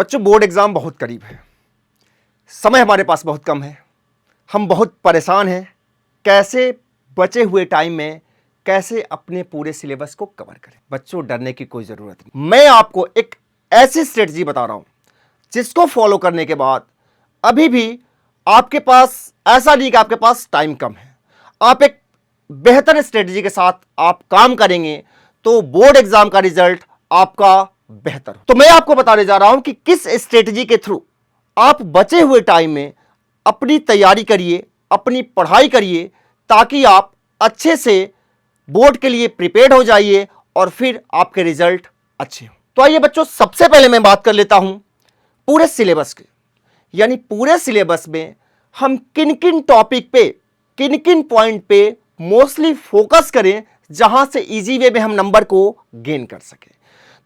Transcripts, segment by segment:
बच्चों, board exam बहुत करीब है, समय हमारे पास बहुत कम है, हम बहुत परेशान हैं। कैसे बचे हुए टाइम में कैसे अपने पूरे सिलेबस को कवर करें? बच्चों, डरने की कोई ज़रूरत नहीं। मैं आपको एक ऐसी स्ट्रेटजी बता रहा हूं जिसको फॉलो करने के बाद अभी भी आपके पास ऐसा नहीं कि आपके पास टाइम कम है, आप एक बेहतर स्ट्रेटजी के साथ आप काम करेंगे तो बोर्ड एग्जाम का रिजल्ट आपका बेहतर हो। तो मैं आपको बताने जा रहा हूं कि किस स्ट्रेटजी के थ्रू आप बचे हुए टाइम में अपनी तैयारी करिए, अपनी पढ़ाई करिए, ताकि आप अच्छे से बोर्ड के लिए प्रिपेयर्ड हो जाइए और फिर आपके रिजल्ट अच्छे हो। तो आइए बच्चों, सबसे पहले मैं बात कर लेता हूं पूरे सिलेबस के, यानी पूरे सिलेबस में हम किन किन टॉपिक पे, किन किन पॉइंट पे मोस्टली फोकस करें जहां से इजी वे में हम नंबर को गेन कर सकें।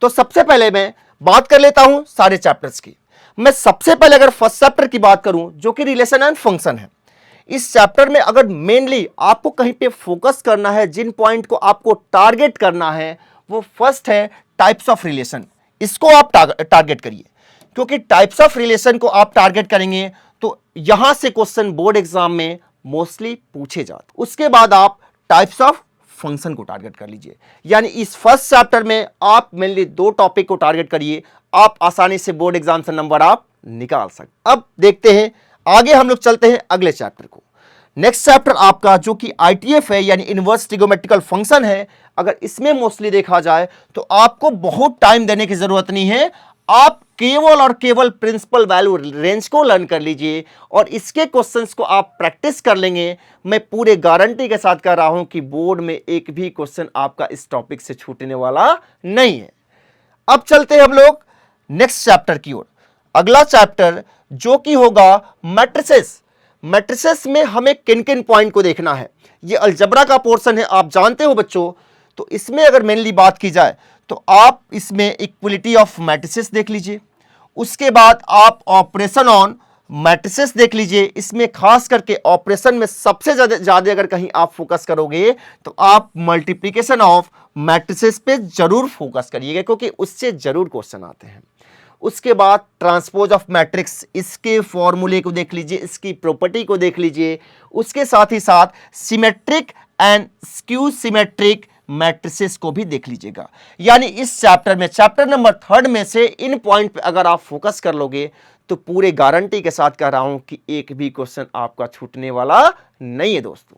तो सबसे पहले मैं बात कर लेता हूं सारे चैप्टर्स की। मैं सबसे पहले अगर फर्स्ट चैप्टर की बात करूं जो कि रिलेशन एंड फंक्शन है, इस चैप्टर में अगर मेनली आपको कहीं पे फोकस करना है, जिन पॉइंट को आपको टारगेट करना है, वो फर्स्ट है टाइप्स ऑफ रिलेशन। इसको आप टारगेट करिए, क्योंकि टाइप्स ऑफ रिलेशन को आप टारगेट करेंगे तो यहां से क्वेश्चन बोर्ड एग्जाम में मोस्टली पूछे जाते। उसके बाद आप टाइप्स ऑफ फंक्शन को टारगेट कर लीजिए, यानी इस फर्स्ट चैप्टर में आप मेनली दो टॉपिक को टारगेट करिए, आप आसानी से बोर्ड एग्जाम से नंबर आप निकाल सकते। अब देखते हैं आगे, हम लोग चलते हैं अगले चैप्टर को। नेक्स्ट चैप्टर आपका जो कि आईटीएफ है, यानी इनवर्स ट्रिगोमेट्रिकल फंक्शन है। अगर इसमें मोस्टली देखा जाए तो आपको बहुत टाइम देने की जरूरत नहीं है, आप केवल और केवल प्रिंसिपल वैल्यू रेंज को लर्न कर लीजिए और इसके क्वेश्चंस को आप प्रैक्टिस कर लेंगे। मैं पूरे गारंटी के साथ कह रहा हूं कि बोर्ड में एक भी क्वेश्चन आपका इस टॉपिक से छूटने वाला नहीं है। अब चलते हैं हम लोग नेक्स्ट चैप्टर की ओर। अगला चैप्टर जो कि होगा मैट्रिसेस। मैट्रिसेस में हमें किन किन पॉइंट को देखना है, ये अलजबरा का पोर्शन है, आप जानते हो बच्चों। तो इसमें अगर मेनली बात की जाए तो आप इसमें इक्वलिटी ऑफ मैट्रिसेस देख लीजिए, उसके बाद आप ऑपरेशन ऑन मैट्रिसेस देख लीजिए। इसमें खास करके ऑपरेशन में सबसे ज्यादा अगर कहीं आप फोकस करोगे तो आप मल्टीप्लिकेशन ऑफ मैट्रिसेस पे जरूर फोकस करिएगा, क्योंकि उससे जरूर क्वेश्चन आते हैं। उसके बाद ट्रांसपोज ऑफ मैट्रिक्स, इसके फॉर्मूले को देख लीजिए, इसकी प्रॉपर्टी को देख लीजिए। उसके साथ ही साथ symmetric and skew symmetric matrices को भी देख लीजिएगा। यानी इस चैप्टर में, चैप्टर नंबर 3 में से इन पॉइंट पे अगर आप फोकस कर लोगे तो पूरे गारंटी के साथ कह रहा हूं कि एक भी क्वेश्चन आपका छूटने वाला नहीं है दोस्तों।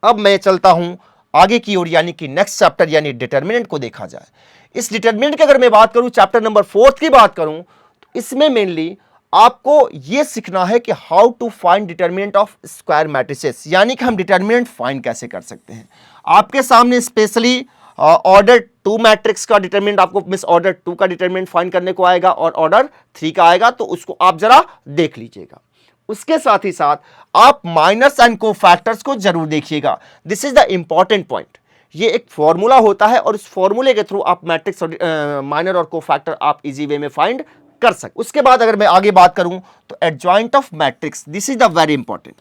अब मैं चलता हूं आगे की ओर, यानी कि नेक्स्ट चैप्टर यानी डिटरमिनेंट को देखा जाए। इस डिटरमिनेंट की अगर मैं बात करूं, चैप्टर नंबर 4 की बात करूं, तो इसमें मेनली आपको यह सीखना है कि how to find determinant of square matrices, यानी कि हम डिटरमिनेंट फाइंड कैसे कर सकते हैं। आपके सामने स्पेशली ऑर्डर 2 मैट्रिक्स का डिटरमिनेंट, आपको मिस ऑर्डर 2 का डिटरमिनेंट फाइंड करने को आएगा और ऑर्डर 3 का आएगा, तो उसको आप जरा देख लीजिएगा। उसके साथ ही साथ आप माइनस एंड कोफैक्टर्स को जरूर देखिएगा। This is the important point. ये एक फॉर्मूला होता है और उस फॉर्मूले के थ्रू आप मैट्रिक्स और माइनर और कोफैक्टर आप इजी वे में फाइंड कर सकते। उसके बाद अगर मैं आगे बात करूं तो adjoint of matrix, this is the very important.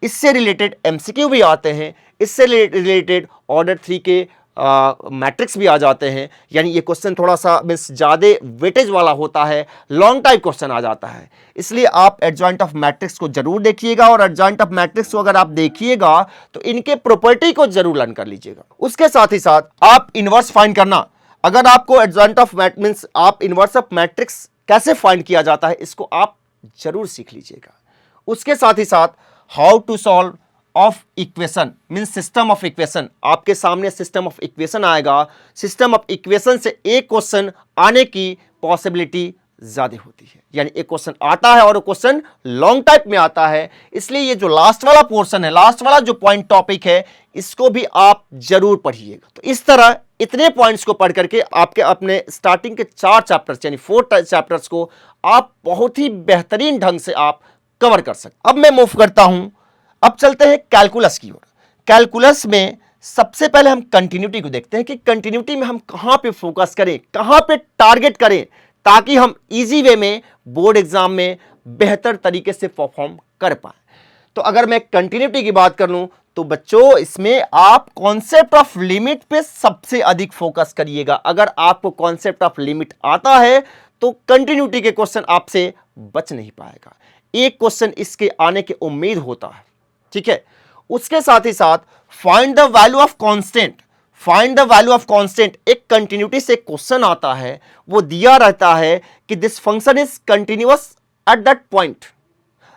इससे रिलेटेड एमसीक्यू भी आते हैं, इससे रिलेटेड ऑर्डर 3 के मैट्रिक्स भी आ जाते हैं। यानी ये क्वेश्चन थोड़ा सा मीन्स ज़्यादा वेटेज वाला होता है, लॉन्ग टाइप क्वेश्चन आ जाता है, इसलिए आप एडजॉइंट ऑफ मैट्रिक्स को जरूर देखिएगा। और एडजॉइंट ऑफ मैट्रिक्स को अगर आप देखिएगा तो इनके प्रॉपर्टी को जरूर लर्न कर लीजिएगा। उसके साथ ही साथ आप इनवर्स फाइंड करना, अगर आपको एडजॉइंट ऑफ मीन्स आप इनवर्स ऑफ मैट्रिक्स कैसे फाइंड किया जाता है, इसको आप जरूर सीख लीजिएगा। उसके साथ ही साथ how to solve of equation means system of equation, आपके सामने सिस्टम ऑफ इक्वेशन आएगा। सिस्टम ऑफ इक्वेशन से एक क्वेश्चन आने की पॉसिबिलिटी ज्यादा होती है, यानी एक क्वेश्चन आता है और क्वेश्चन लॉन्ग टाइप में आता है। इसलिए ये जो लास्ट वाला पोर्शन है, लास्ट वाला जो पॉइंट टॉपिक है, इसको भी आप जरूर पढ़िएगा। तो इस तरह इतने पॉइंट्स को पढ़ करके आपके अपने स्टार्टिंग के 4 चैप्टर्स यानी 4 चैप्टर्स को आप बहुत ही बेहतरीन ढंग से आप कवर कर सकते। अब मैं मूव करता हूं, अब चलते हैं कैलकुलस की ओर। कैलकुलस में सबसे पहले हम कंटिन्यूटी को देखते हैं कि कंटिन्यूटी में हम कहां पे फोकस करें, कहां पे टारगेट करें, ताकि हम इजी वे में बोर्ड एग्जाम में बेहतर तरीके से परफॉर्म कर पाए। तो अगर मैं कंटिन्यूटी की बात कर लूं तो बच्चों इसमें आप कॉन्सेप्ट ऑफ लिमिट पे सबसे अधिक फोकस करिएगा। अगर आपको कॉन्सेप्ट ऑफ लिमिट आता है तो कंटिन्यूटी के क्वेश्चन आपसे बच नहीं पाएगा। एक क्वेश्चन इसके आने की उम्मीद होता है, ठीक है। उसके साथ ही साथ find the value of constant, find the value of constant, एक कंटिन्यूटी से क्वेश्चन आता है, वो दिया रहता है कि this function is continuous at that point,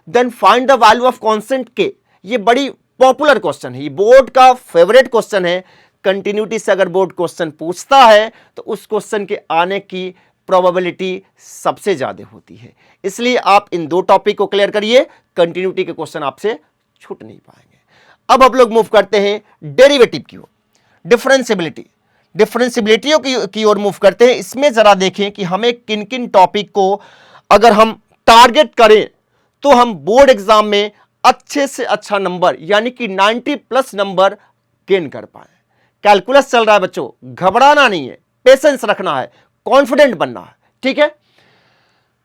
then find the value of constant के। ये बड़ी पॉपुलर क्वेश्चन है, ये बोर्ड का फेवरेट क्वेश्चन है। कंटिन्यूटी से अगर बोर्ड क्वेश्चन पूछता है तो उस क्वेश्चन के आने की प्रोबेबिलिटी सबसे ज्यादा होती है। इसलिए आप इन दो टॉपिक को क्लियर करिए, कंटिन्यूटी के क्वेश्चन आपसे छूट नहीं पाएंगे। अब हम लोग मूव करते हैं डेरिवेटिव की ओर, डिफरेंशिएबिलिटी की ओर मूव करते हैं। इसमें जरा देखें कि हमें किन किन टॉपिक को अगर हम टारगेट करें तो हम बोर्ड एग्जाम में अच्छे से अच्छा नंबर यानी कि 90+ नंबर गेन कर पाए। कैलकुलस चल रहा है बच्चों, घबराना नहीं है, पेशेंस रखना है, कॉन्फिडेंट बनना है, ठीक है।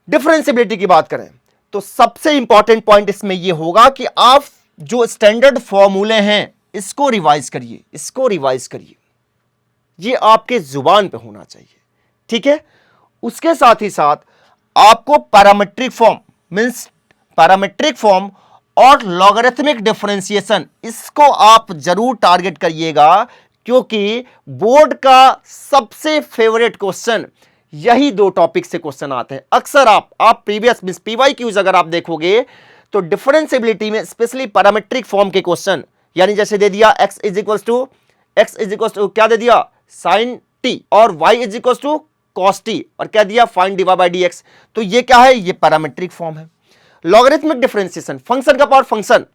डिफरेंशिएबिलिटी की बात करें तो सबसे इंपॉर्टेंट पॉइंट इसमें यह होगा कि आप जो स्टैंडर्ड फॉर्मूले हैं इसको रिवाइज करिए, इसको रिवाइज करिए, ये आपके जुबान पे होना चाहिए, ठीक है। उसके साथ ही साथ आपको parametric form means parametric form और लॉगरिथमिक डिफरेंशिएशन, इसको आप जरूर टारगेट करिएगा, क्योंकि बोर्ड का सबसे फेवरेट क्वेश्चन यही दो टॉपिक से क्वेश्चन आते हैं। अक्सर आप प्रीवियस मींस PYQs अगर आप देखोगे तो डिफरेंशिएबिलिटी में स्पेशली पैरामीट्रिक फॉर्म के क्वेश्चन, यानी जैसे दे दिया x इज इक्वल टू क्या दे दिया sin t और y is equal to cos t और क्या दिया फाइंड dy बाई dx, तो ये क्या है, ये पैरामीट्रिक फॉर्म है। लॉगरिथमिक डिफरेंशिएशन, फंक्शन का पावर फंक्शन,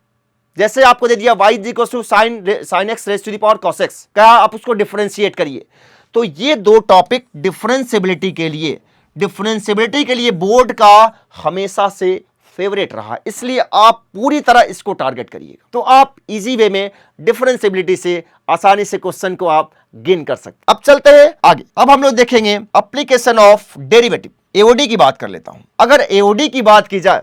जैसे आपको दे दिया y is equal to sin x raise to the power cos x, क्या आप उसको डिफरेंशिएट करिए। तो ये दो टॉपिक डिफरेंशिएबिलिटी के लिए बोर्ड का हमेशा से फेवरेट रहा, इसलिए आप पूरी तरह इसको टारगेट करिएगा, तो आप इजी वे में डिफरेंशिएबिलिटी से आसानी से क्वेश्चन को आप गेन कर सकते। अब चलते हैं आगे, अब हम लोग देखेंगे एप्लीकेशन ऑफ डेरिवेटिव। एओडी की बात कर लेता हूं। अगर एओडी की बात की जाए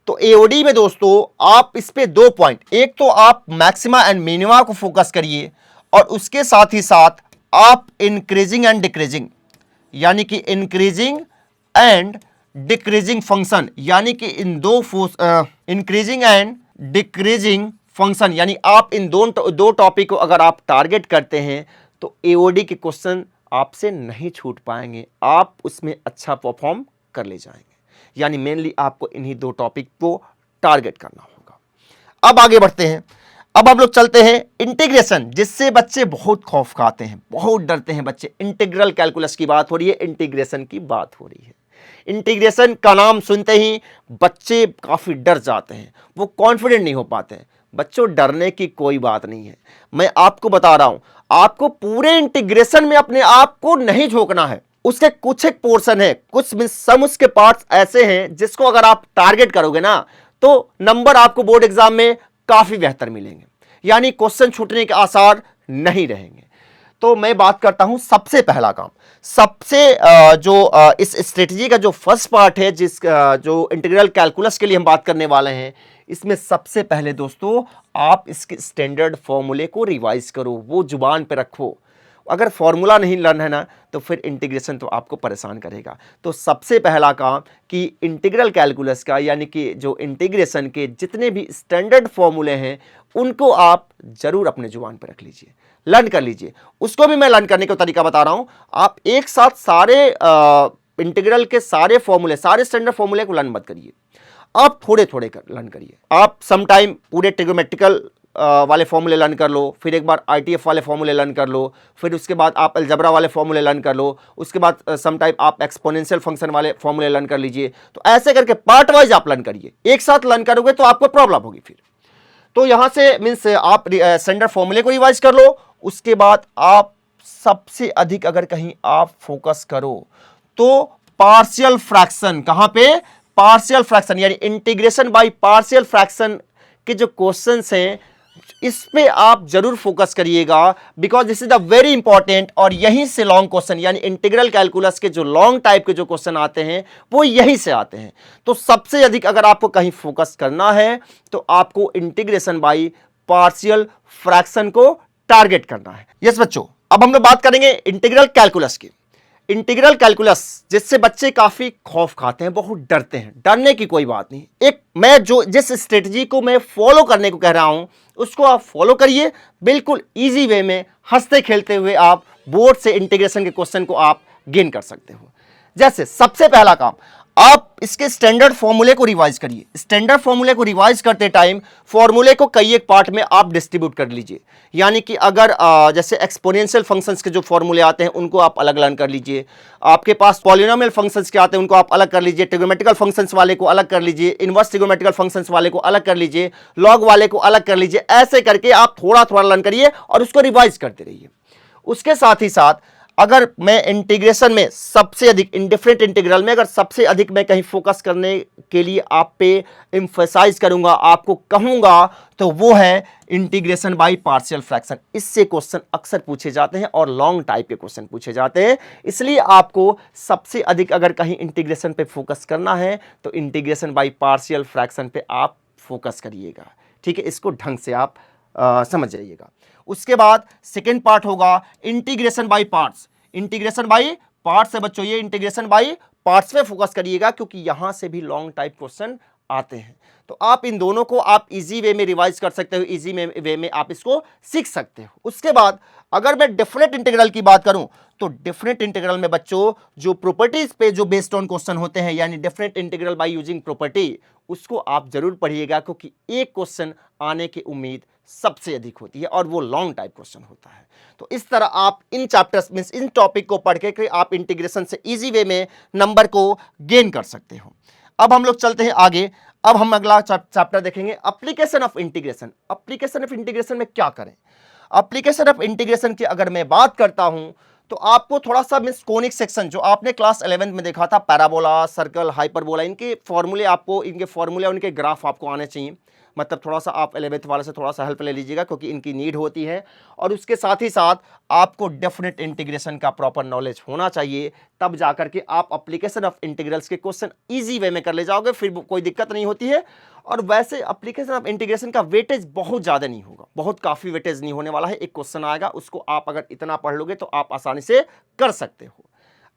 तो एओडी में दोस्तों आप इस पे दो पॉइंट, एक तो आप मैक्सिमा एंड मिनिमा को फोकस करिए और उसके साथ ही साथ आप इंक्रीजिंग एंड डिक्रीजिंग यानी कि इंक्रीजिंग एंड डिक्रीजिंग फंक्शन, यानी कि इन दो इंक्रीजिंग एंड डिक्रीजिंग फंक्शन, यानी आप इन दो टॉपिक को अगर आप टारगेट करते हैं तो एओडी के क्वेश्चन आपसे नहीं छूट पाएंगे, आप उसमें अच्छा परफॉर्म कर ले जाएंगे। यानी मेनली आपको इन्हीं दो टॉपिक को टारगेट करना होगा। अब आगे बढ़ते हैं, अब हम लोग चलते हैं इंटीग्रेशन, जिससे बच्चे बहुत खौफ खाते हैं, बहुत डरते हैं बच्चे। इंटीग्रल कैलकुलस की बात हो रही है, इंटीग्रेशन की बात हो रही है। इंटीग्रेशन का नाम सुनते ही बच्चे काफी डर जाते हैं, वो कॉन्फिडेंट नहीं हो पाते हैं। बच्चों डरने की कोई बात नहीं है, मैं आपको बता रहा हूं, आपको पूरे इंटीग्रेशन में अपने आप को नहीं झोंकना है। उसके कुछ एक पोर्शन है, कुछ सम उसके पार्ट्स ऐसे हैं जिसको अगर आप टारगेट करोगे ना तो नंबर आपको बोर्ड एग्जाम में काफी बेहतर मिलेंगे, यानी क्वेश्चन छूटने के आसार नहीं रहेंगे। तो मैं बात करता हूं सबसे पहला काम, इस स्ट्रेटजी का जो फर्स्ट पार्ट है, जो इंटीग्रल कैलकुलस के लिए हम बात करने वाले हैं, इसमें सबसे पहले दोस्तों आप इसके स्टैंडर्ड फॉर्मूले को रिवाइज करो, वो जुबान पे रखो। अगर फॉर्मूला नहीं लर्न है ना तो फिर इंटीग्रेशन तो आपको परेशान करेगा। तो सबसे पहला काम कि इंटीग्रल कैलकुलस का यानी कि जो इंटीग्रेशन के जितने भी स्टैंडर्ड फॉर्मूले हैं उनको आप जरूर अपने जुबान पर रख लीजिए, लर्न कर लीजिए। उसको भी मैं लर्न करने का तरीका बता रहा हूं, आप एक साथ सारे इंटीग्रल के सारे फॉर्मूले, सारे स्टैंडर्ड फॉर्मूले को लर्न मत करिए, आप थोड़े थोड़े कर लर्न करिए। आप सम पूरे ट्रिग्नोमेट्रिकल वाले फॉर्मूले लर्न कर लो, फिर एक बार ITF वाले फॉर्मूले लर्न कर लो, फिर उसके बाद आप अलजेब्रा वाले फॉर्मूले लर्न कर लो, उसके बाद सम टाइम आप एक्सपोनेंशियल फंक्शन वाले फॉर्मूले लर्न कर लीजिए। तो ऐसे करके पार्ट वाइज आप लर्न करिए, एक साथ लर्न करोगे तो आपको प्रॉब्लम होगी फिर। तो यहां से मीन्स आप स्टैंडर्ड फॉर्मूले को रिवाइज कर लो। उसके बाद आप सबसे अधिक अगर कहीं आप फोकस करो तो पार्शियल फ्रैक्शन, कहां पे, पार्शियल फ्रैक्शन यानी इंटीग्रेशन बाय पार्शियल फ्रैक्शन के जो क्वेश्चंस हैं इस पे आप जरूर फोकस करिएगा, because this is the very important. और यहीं से लॉन्ग क्वेश्चन यानी इंटीग्रल कैलकुलस के जो लॉन्ग टाइप के जो क्वेश्चन आते हैं वो यहीं से आते हैं। तो सबसे अधिक अगर आपको कहीं फोकस करना है तो आपको इंटीग्रेशन बाय पार्शियल फ्रैक्शन को टारगेट करना है। यस बच्चों, अब हम लोग बात करेंगे इंटीग्रल कैलकुलस की। इंटीग्रल कैलकुलस जिससे बच्चे काफी खौफ खाते हैं, बहुत डरते हैं, डरने की कोई बात नहीं। एक मैं जो जिस स्ट्रेटजी को मैं फॉलो करने को कह रहा हूं उसको आप फॉलो करिए, बिल्कुल इजी वे में हंसते खेलते हुए आप बोर्ड से इंटीग्रेशन के क्वेश्चन को आप गेन कर सकते हो। जैसे सबसे पहला काम, आप इसके स्टैंडर्ड फॉर्मूले को रिवाइज करिए। स्टैंडर्ड फॉर्मूले को रिवाइज करते टाइम फॉर्मूले को कई एक पार्ट में आप डिस्ट्रीब्यूट कर लीजिए। यानी कि अगर जैसे एक्सपोनेंशियल फंक्शंस के जो फॉर्मूले आते हैं उनको आप अलग लर्न कर लीजिए, आपके पास पॉलिनोमियल फंक्शंस के आते हैं उनको आप अलग कर लीजिए, ट्रिग्नोमेट्रिकल फंक्शंस वाले को अलग कर लीजिए, इनवर्स ट्रिग्नोमेट्रिकल फंक्शंस वाले को अलग कर लीजिए, लॉग वाले को अलग कर लीजिए। ऐसे करके आप थोड़ा थोड़ा लर्न करिए और उसको रिवाइज करते रहिए। उसके साथ ही साथ अगर मैं इंटीग्रेशन में सबसे अधिक इंडिफरेंट इंटीग्रल में अगर सबसे अधिक मैं कहीं फोकस करने के लिए आप पे एम्फसाइज करूंगा, आपको कहूंगा, तो वो है इंटीग्रेशन बाय पार्शियल फ्रैक्शन। इससे क्वेश्चन अक्सर पूछे जाते हैं और लॉन्ग टाइप के क्वेश्चन पूछे जाते हैं। इसलिए आपको सबसे अधिक अगर कहीं इंटीग्रेशन पे फोकस करना है तो इंटीग्रेशन बाय पार्शियल फ्रैक्शन पे आप फोकस करिएगा। ठीक है, इसको ढंग से आप समझ जाइएगा। उसके बाद सेकेंड पार्ट होगा integration by parts. Integration by parts है बच्चों, ये इंटीग्रेशन बाय पार्ट्स पे फोकस करिएगा क्योंकि यहां से भी लॉन्ग टाइप क्वेश्चन आते हैं। तो आप इन दोनों को आप इजी वे में रिवाइज कर सकते हो, इजी वे में आप इसको सीख सकते हो। उसके बाद अगर मैं डिफरेंट इंटीग्रल की बात करूं तो डिफरेंट इंटीग्रल में बच्चों जो प्रॉपर्टीज पे जो बेस्ड ऑन क्वेश्चन होते हैं यानी different integral by using property, उसको आप जरूर पढ़िएगा क्योंकि एक क्वेश्चन आने की उम्मीद सबसे अधिक होती है और वो लॉन्ग टाइप क्वेश्चन होता है। तो इस तरह आप इन चैप्टर्स में इन टॉपिक को पढ़ के आप इंटीग्रेशन से इजी वे में नंबर को गेन कर सकते हो। अब हम लोग चलते हैं आगे। अब हम अगला चैप्टर देखेंगे application of integration. Application of integration में क्या करें? एप्लीकेशन ऑफ इंटीग्रेशन की अगर मैं बात करता हूं तो आपको थोड़ा सा मिस कोनिक सेक्शन जो आपने क्लास 11 में देखा था, पैराबोला, सर्कल, हाइपरबोला, इनके फॉर्मूले आपको, इनके फॉर्मूले उनके ग्राफ आपको आने चाहिए। मतलब थोड़ा सा आप 11th वाले से थोड़ा सा हेल्प ले लीजिएगा क्योंकि इनकी नीड होती है। और उसके साथ ही साथ आपको डेफिनेट इंटीग्रेशन का प्रॉपर नॉलेज होना चाहिए, तब जाकर के आप एप्लीकेशन ऑफ इंटीग्रल्स के क्वेश्चन इजी वे में कर ले जाओगे, फिर कोई दिक्कत नहीं होती है। और वैसे एप्लीकेशन ऑफ इंटीग्रेशन का वेटेज बहुत ज़्यादा नहीं होगा, बहुत काफ़ी वेटेज नहीं होने वाला है। एक क्वेश्चन आएगा, उसको आप अगर इतना पढ़ लोगे तो आप आसानी से कर सकते हो।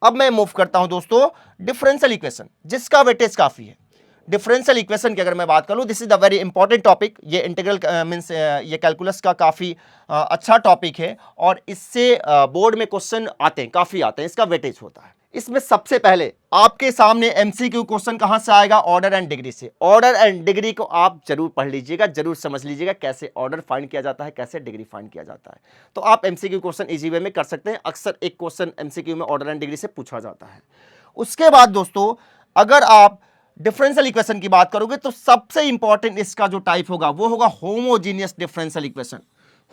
अब मैं मूव करता हूं दोस्तों डिफरेंशियल इक्वेशन, जिसका वेटेज काफ़ी है। डिफरेंशियल इक्वेशन की अगर मैं बात करूं, this is the very important topic. ये इंटीग्रल मींस ये कैलकुलस का काफ़ी अच्छा टॉपिक है और इससे बोर्ड में क्वेश्चन आते हैं, काफ़ी आते हैं, इसका वेटेज होता है। इसमें सबसे पहले आपके सामने एमसीक्यू क्वेश्चन कहां से आएगा? ऑर्डर एंड डिग्री से। ऑर्डर एंड डिग्री को आप जरूर पढ़ लीजिएगा, जरूर समझ लीजिएगा कैसे ऑर्डर फाइंड किया जाता है, कैसे डिग्री फाइंड किया जाता है। तो आप एमसीक्यू क्वेश्चन इजी वे में कर सकते हैं। अक्सर एक क्वेश्चन एमसीक्यू में ऑर्डर एंड डिग्री से पूछा जाता है। उसके बाद दोस्तों अगर आप डिफरेंशियल इक्वेशन की बात करोगे तो सबसे इंपॉर्टेंट इसका जो टाइप होगा वो होगा homogeneous differential equation.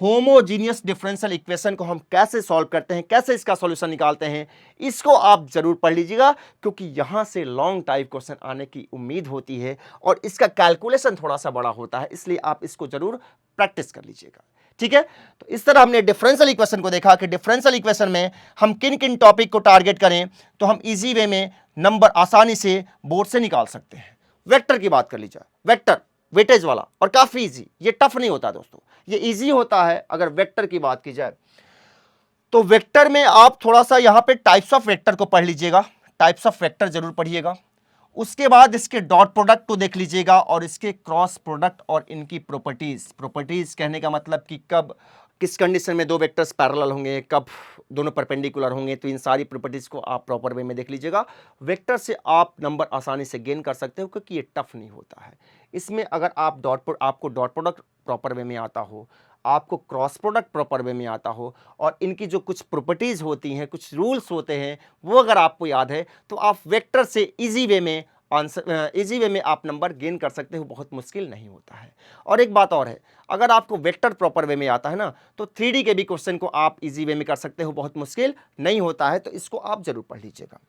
Homogeneous differential equation को हम कैसे सॉल्व करते हैं, कैसे इसका सॉल्यूशन निकालते हैं, इसको आप जरूर पढ़ लीजिएगा क्योंकि यहां से लॉन्ग टाइप क्वेश्चन आने की उम्मीद होती है और इसका कैलकुलेशन थोड़ा सा बड़ा होता है, इसलिए आप इसको जरूर प्रैक्टिस कर लीजिएगा। ठीक है, तो इस तरह हमने डिफरेंशियल इक्वेशन को देखा कि डिफरेंशियल इक्वेशन में हम किन किन टॉपिक को टारगेट करें तो हम इजी वे में नंबर आसानी से बोर्ड से निकाल सकते हैं। वेक्टर की बात कर लीजिए, वेक्टर वेटेज वाला और काफी इजी, ये टफ नहीं होता दोस्तों, ये इजी होता है। अगर वेक्टर की बात की जाए तो वेक्टर में आप थोड़ा सा यहां पे टाइप्स ऑफ वेक्टर को पढ़ लीजिएगा, टाइप्स ऑफ वेक्टर जरूर पढ़िएगा। उसके बाद इसके डॉट प्रोडक्ट को देख लीजिएगा और इसके क्रॉस प्रोडक्ट और इनकी प्रॉपर्टीज कहने का मतलब कि कब किस कंडीशन में दो वेक्टर्स पैरेलल होंगे, कब दोनों परपेंडिकुलर होंगे, तो इन सारी प्रॉपर्टीज को आप प्रॉपर वे में देख लीजिएगा। वेक्टर से आप नंबर आसानी से गेन कर सकते हो क्योंकि ये टफ नहीं होता है। इसमें अगर आप आपको डॉट प्रोडक्ट प्रॉपर वे में आता हो, आपको क्रॉस प्रोडक्ट प्रॉपर वे में आता हो और इनकी जो कुछ प्रॉपर्टीज होती हैं, कुछ रूल्स होते हैं, वो अगर आपको याद है तो आप वेक्टर से इजी वे में आप नंबर गेन कर सकते हो, बहुत मुश्किल नहीं होता है। और एक बात और है, अगर आपको वेक्टर प्रॉपर वे में आता है ना तो 3D के भी क्वेश्चन को आप इजी वे में कर सकते हो, बहुत मुश्किल नहीं होता है, तो इसको आप जरूर पढ़ लीजिएगा।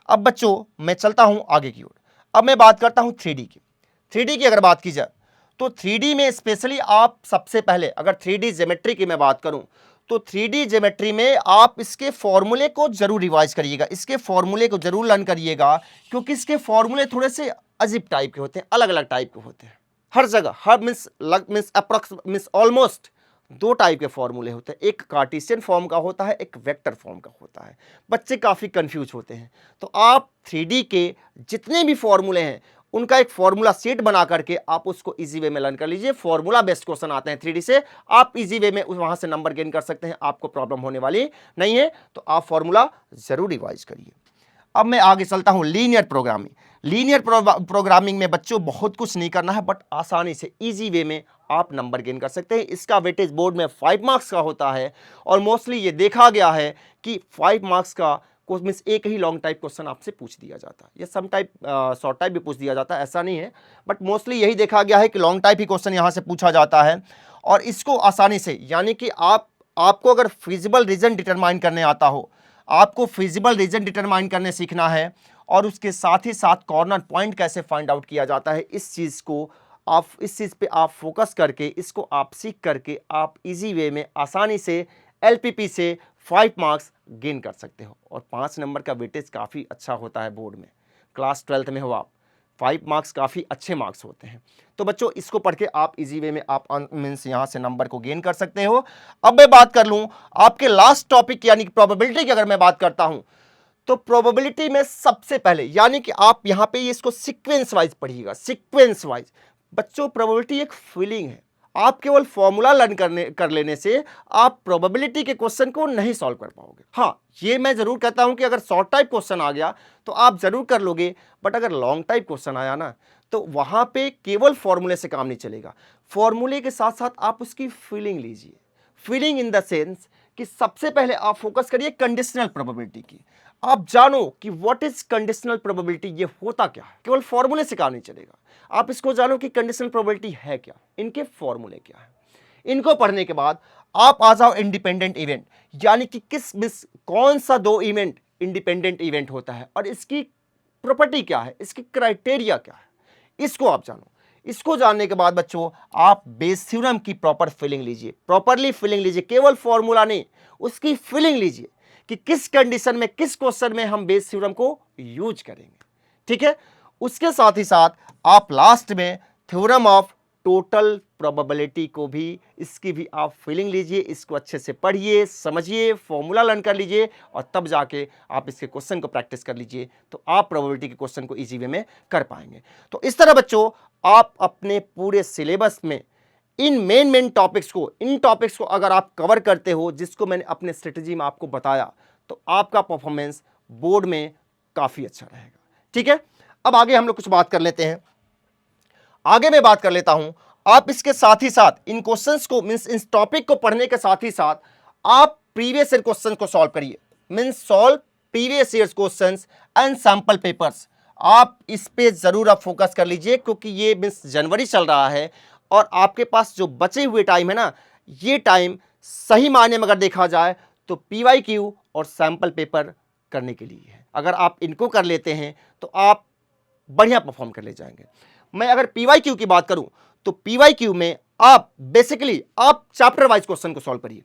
अब बच्चों मैं चलता हूं आगे की ओर। अब मैं बात करता हूं 3D की। 3D की अगर बात की जाए तो 3D में स्पेशली आप सबसे पहले अगर 3D ज्योमेट्री की मैं बात करूं तो 3D ज्योमेट्री में आप इसके फॉर्मूले को जरूर रिवाइज करिएगा, इसके फॉर्मूले को जरूर लर्न करिएगा क्योंकि इसके फॉर्मूले थोड़े से अजीब टाइप के होते हैं, अलग अलग टाइप के होते हैं। हर जगह हर मींस अप्रॉक्स मींस ऑलमोस्ट दो टाइप के फॉर्मूले होते हैं, एक कार्टेशियन फॉर्म का होता है, एक वेक्टर फॉर्म का होता है। बच्चे काफ़ी कंफ्यूज होते हैं। तो आप 3D के जितने भी फॉर्मूले हैं उनका एक फॉर्मूला सेट बना करके आप उसको इजी वे में लर्न कर लीजिए। फॉर्मूला बेस्ड क्वेश्चन आते हैं 3D से, आप इजी वे में वहां से नंबर गेन कर सकते हैं, आपको प्रॉब्लम होने वाली नहीं है। तो आप फॉर्मूला जरूर रिवाइज करिए। अब मैं आगे चलता हूं लीनियर प्रोग्रामिंग। लीनियर प्रोग्रामिंग में बच्चों बहुत कुछ नहीं करना है, बट आसानी से इजी वे में आप नंबर गेन कर सकते हैं। इसका वेटेज बोर्ड में 5 मार्क्स का होता है और मोस्टली ये देखा गया है कि 5 मार्क्स का मीन्स एक ही लॉन्ग टाइप क्वेश्चन आपसे पूछ दिया जाता है, या सम टाइप शॉर्ट टाइप भी पूछ दिया जाता है, ऐसा नहीं है, बट मोस्टली यही देखा गया है कि लॉन्ग टाइप ही क्वेश्चन यहाँ से पूछा जाता है। और इसको आसानी से, यानी कि आपको अगर फिजिबल रीजन डिटरमाइन करने आता हो, आपको फिजिबल रीजन डिटरमाइन करने सीखना है और उसके साथ ही साथ कॉर्नर पॉइंट कैसे फाइंड आउट किया जाता है, इस चीज़ पे आप फोकस करके, इसको आप सीख करके आप इजी वे में आसानी से LPP से 5 मार्क्स गेन कर सकते हो। और 5 नंबर का वेटेज काफ़ी अच्छा होता है बोर्ड में। क्लास 12th में हो आप, 5 मार्क्स काफ़ी अच्छे मार्क्स होते हैं। तो बच्चों इसको पढ़ के आप इजी वे में आप मीन्स यहाँ से नंबर को गेन कर सकते हो। अब मैं बात कर लूँ आपके लास्ट टॉपिक यानी कि प्रोबेबिलिटी की, अगर मैं बात करता हूँ तो प्रोबेबिलिटी में सबसे पहले, यानी कि आप यहाँ पे इसको सीक्वेंस वाइज पढ़िएगा, सीक्वेंस वाइज। बच्चों प्रोबेबिलिटी एक फीलिंग है, आप केवल फॉर्मूला लर्न कर लेने से आप प्रोबेबिलिटी के क्वेश्चन को नहीं सॉल्व कर पाओगे। हाँ, ये मैं जरूर कहता हूं कि अगर शॉर्ट टाइप क्वेश्चन आ गया तो आप जरूर कर लोगे, बट अगर लॉन्ग टाइप क्वेश्चन आया ना तो वहां पे केवल फॉर्मूले से काम नहीं चलेगा। फॉर्मूले के साथ साथ आप उसकी फीलिंग लीजिए। फीलिंग इन द सेंस कि सबसे पहले आप फोकस करिए कंडीशनल प्रोबेबिलिटी की। आप जानो कि व्हाट इज कंडीशनल प्रोबेबिलिटी, ये होता क्या है। केवल फॉर्मूले से काम नहीं चलेगा, आप इसको जानो कि कंडीशनल प्रोबेबिलिटी है क्या, इनके फॉर्मूले क्या है। इनको पढ़ने के बाद आप आ जाओ इंडिपेंडेंट इवेंट, यानी कि कौन सा दो इवेंट इंडिपेंडेंट इवेंट होता है और इसकी प्रॉपर्टी क्या है, इसकी क्राइटेरिया क्या है, इसको आप जानो। इसको जानने के बाद बच्चों आप बेस थ्योरम की प्रॉपर फीलिंग लीजिए, प्रॉपरली फीलिंग लीजिए, केवल फॉर्मूला नहीं, उसकी फीलिंग लीजिए कि किस कंडीशन में, किस क्वेश्चन में हम बेस थ्योरम को यूज करेंगे। ठीक है, उसके साथ ही साथ आप लास्ट में थ्योरम ऑफ टोटल प्रोबेबिलिटी को भी, इसकी भी आप फीलिंग लीजिए, इसको अच्छे से पढ़िए, समझिए, फॉर्मूला लर्न कर लीजिए और तब जाके आप इसके क्वेश्चन को प्रैक्टिस कर लीजिए, तो आप प्रोबेबिलिटी के क्वेश्चन को इजी वे में कर पाएंगे। तो इस तरह बच्चों आप अपने पूरे सिलेबस में इन मेन टॉपिक्स को, इन टॉपिक्स को अगर आप कवर करते हो, जिसको मैंने अपने स्ट्रेटजी में आपको बताया, तो आपका परफॉर्मेंस बोर्ड में काफ़ी अच्छा रहेगा। ठीक है, अब आगे हम लोग कुछ बात कर लेते हैं। आगे मैं बात कर लेता हूं, आप इसके साथ ही साथ इन क्वेश्चंस को, मींस इस टॉपिक को पढ़ने के साथ ही साथ आप प्रीवियस ईयर क्वेश्चंस को सॉल्व करिए, means solve previous year questions and sample papers. आप इस पे जरूर आप फोकस कर लीजिए, क्योंकि ये मींस जनवरी चल रहा है और आपके पास जो बचे हुए टाइम है ना, ये टाइम सही मायने में अगर देखा जाए तो PYQ और सैंपल पेपर करने के लिए है। अगर आप इनको कर लेते हैं तो आप बढ़िया परफॉर्म कर ले जाएंगे। मैं अगर PYQ की बात करूं तो PYQ में आप बेसिकली आप चैप्टर वाइज क्वेश्चन को सॉल्व करिए,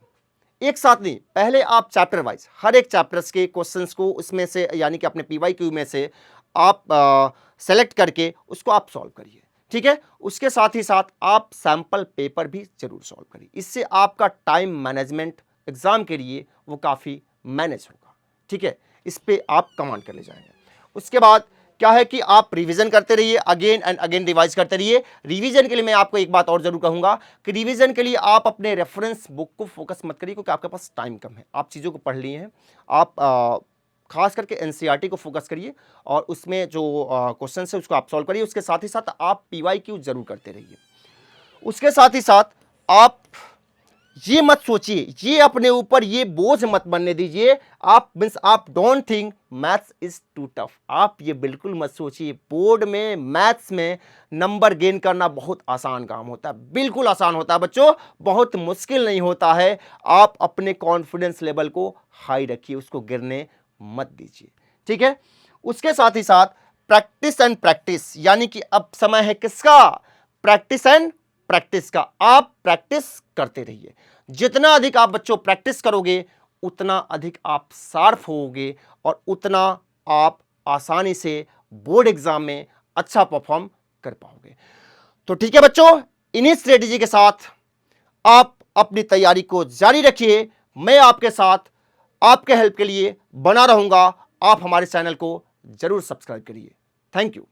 एक साथ नहीं, पहले आप चैप्टर वाइज हर एक चैप्टर्स के क्वेश्चंस को उसमें से, यानी कि अपने PYQ में से आप सेलेक्ट करके उसको आप सॉल्व करिए। ठीक है, उसके साथ ही साथ आप सैंपल पेपर भी जरूर सॉल्व करिए, इससे आपका टाइम मैनेजमेंट एग्जाम के लिए वो काफ़ी मैनेज होगा। ठीक है, इस पे आप कमांड कर ले जाएंगे। उसके बाद क्या है कि आप रिवीजन करते रहिए, अगेन एंड अगेन रिवाइज करते रहिए। रिवीजन के लिए मैं आपको एक बात और जरूर कहूंगा कि रिवीजन के लिए आप अपने रेफरेंस बुक को फोकस मत करिए, क्योंकि आपके पास टाइम कम है, आप चीज़ों को पढ़ लिए हैं। आप खास करके NCERT को फोकस करिए और उसमें जो क्वेश्चन है उसको आप सॉल्व करिए। उसके साथ ही साथ आप PYQ जरूर करते रहिए। उसके साथ ही साथ आप ये मत सोचिए, ये अपने ऊपर ये बोझ मत बनने दीजिए, आप don't think maths is too tough. आप ये बिल्कुल मत सोचिए बोर्ड में मैथ्स में नंबर गेन करना बहुत आसान काम होता है, बिल्कुल आसान होता है बच्चों, बहुत मुश्किल नहीं होता है। आप अपने कॉन्फिडेंस लेवल को हाई रखिए, उसको गिरने मत दीजिए। ठीक है, उसके साथ ही साथ प्रैक्टिस एंड प्रैक्टिस, यानी कि अब समय है किसका, प्रैक्टिस एंड प्रैक्टिस का। आप प्रैक्टिस करते रहिए, जितना अधिक आप बच्चों प्रैक्टिस करोगे उतना अधिक आप शार्प होगे और उतना आप आसानी से बोर्ड एग्जाम में अच्छा परफॉर्म कर पाओगे। तो ठीक है बच्चों, इन्हीं स्ट्रेटेजी के साथ आप अपनी तैयारी को जारी रखिए। मैं आपके साथ आपके हेल्प के लिए बना रहूंगा। आप हमारे चैनल को जरूर सब्सक्राइब करिए। Thank you.